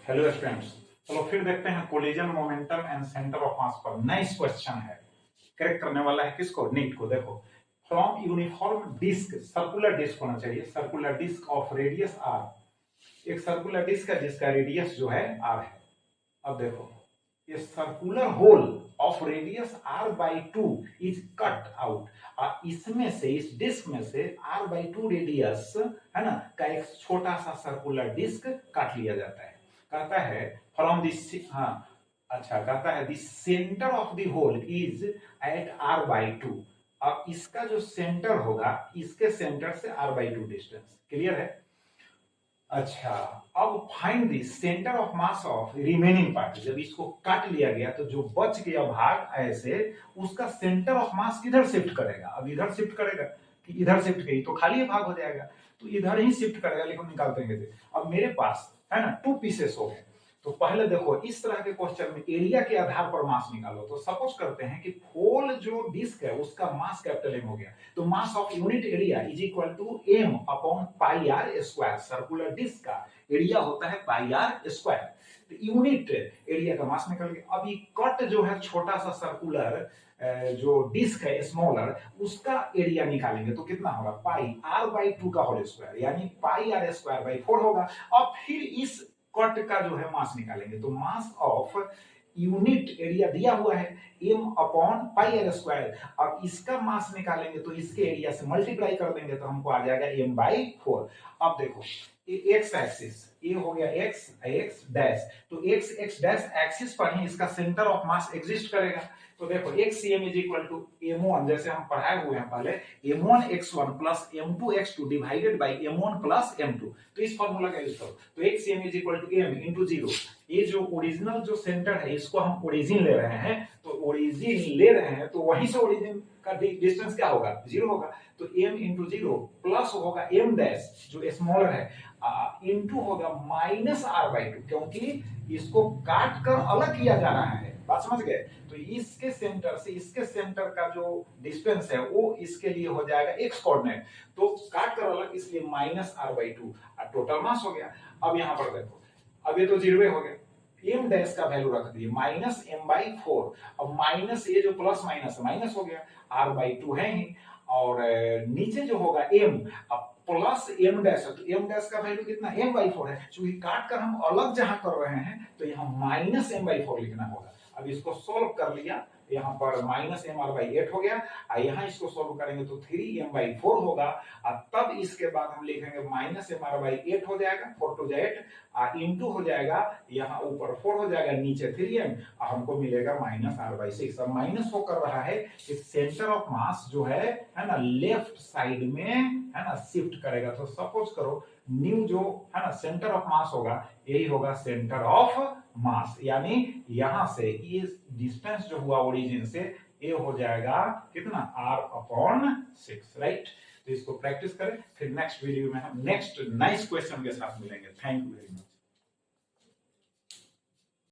Hello students, चलो फिर देखते हैं collision momentum and centre of mass पर। नाइस क्वेश्चन है। करेक्ट करने वाला है किसको? नीट को। देखो, from uniform disc, circular disc होना चाहिए, circular disc of radius R. एक सर्कुलर डिस्क है जिसका रेडियस जो है आर है। अब देखो, ये circular hole of radius R by two is cut out. इसमें से, इस डिस्क में से आर बाई टू रेडियस है ना का एक छोटा सा सर्कुलर डिस्क काट लिया जाता है। कहता है फ्रॉम दिस, हाँ अच्छा, कहता है this centre of the hole is at R by two. अब इसका जो सेंटर होगा, इसके सेंटर से R by two distance. Clear है? अच्छा, अब find the centre of mass of remaining part. जब इसको काट लिया गया तो जो बच गया भाग ऐसे, उसका सेंटर ऑफ मास किधर शिफ्ट करेगा? अब इधर शिफ्ट करेगा कि इधर शिफ्ट करेगी तो खाली भाग हो जाएगा, तो इधर ही शिफ्ट करेगा। लेकिन निकालते हैं। अब मेरे पास है ना टू पीसेस हो गए। तो पहले देखो, इस तरह के क्वेश्चन में एरिया के आधार पर मास निकालो। तो सपोज करते हैं कि होल जो डिस्क है उसका मास कैपिटल एम हो गया, तो mass of unit area is equal to M upon pi R square. Circular disc का एरिया होता है पाई आर स्क्वायर। तो यूनिट एरिया का मास निकल गया। अब ये कट जो है छोटा सा सर्कुलर जो डिस्क है स्मॉलर, उसका एरिया निकालेंगे तो कितना होगा? पाई आर बाई टू का होल स्क्वायर, यानी पाई आर स्क्वायर बाई 4 होगा। अब फिर इस कट का जो है मास निकालेंगे तो मास ऑफ यूनिट एरिया दिया हुआ है m upon pi R square. अब इसका मास निकालेंगे तो इसके एरिया से मल्टीप्लाई कर देंगे तो हमको आ जाएगा m बाई 4। अब देखो, एक्स एक्सिस ये हो गया x x डैश, तो x x डैश एक्सिस पर ही इसका सेंटर ऑफ मास एग्जिस्ट करेगा। तो देखो xcm is equal to m1, जैसे हम पढ़ाए हुए हैं पहले, m1 x1 plus m2 x2 divided by m1 plus m2। तो इस फार्मूला का यूज करो। तो xcm is equal to m into 0। ये जो ओरिजिनल जो सेंटर है इसको हम ओरिजिन ले रहे हैं, तो ओरिजिन ले रहे हैं तो वहीं से ओरिजिन का डिस्टेंस क्या होगा? 0 होगा। तो m इंटू 0 प्लस होगा m डैश जो स्मॉलर है इंटू होगा माइनस आर बाई टू, क्योंकि इसको काट कर अलग किया जा रहा है। बात समझ गए? तो इसके सेंटर से इसके सेंटर का जो डिस्टेंस है वो इसके लिए हो जाएगा एक्स कोऑर्डिनेट, तो काट कर अलग, इसलिए minus R by two. Total mass हो गया। अब यहां पर देखो, अब ये तो 0 हो गया, m डैश का वैल्यू रख दिए माइनस m बाई 4। अब माइनस ये जो प्लस माइनस माइनस हो गया, r बाई 2 है ही, और नीचे जो होगा m, अब प्लस m डैश है तो m डैश का वैल्यू कितना? m बाई 4 है। चूंकि काट कर हम अलग जहां कर रहे हैं तो यहाँ माइनस m बाई 4 लिखना होगा। अब इसको सोल्व कर लिया, यहाँ पर माइनस एम आर बाई 8 हो गया, यहाँ इसको सोल्व करेंगे तो 3m बाई 4 होगा। तब इसके बाद हम लिखेंगे माइनस एम आर बाई 8 हो जाएगा, 4 टू 8 इंटू हो जाएगा, यहाँ ऊपर 4 हो जाएगा, नीचे 3m, हमको मिलेगा माइनस आर बाई 6। अब माइनस हो कर रहा है कि सेंटर ऑफ मास जो है ना लेफ्ट साइड में है ना शिफ्ट करेगा। तो सपोज करो न्यू जो है ना सेंटर ऑफ मास होगा, यही होगा सेंटर ऑफ मास, यानी यहां से ये डिस्टेंस जो हुआ ओरिजिन से, ये हो जाएगा कितना? r upon 6, right? तो इसको प्रैक्टिस करें, फिर नेक्स्ट वीडियो में हम नेक्स्ट नाइस क्वेश्चन के साथ मिलेंगे। Thank you very much.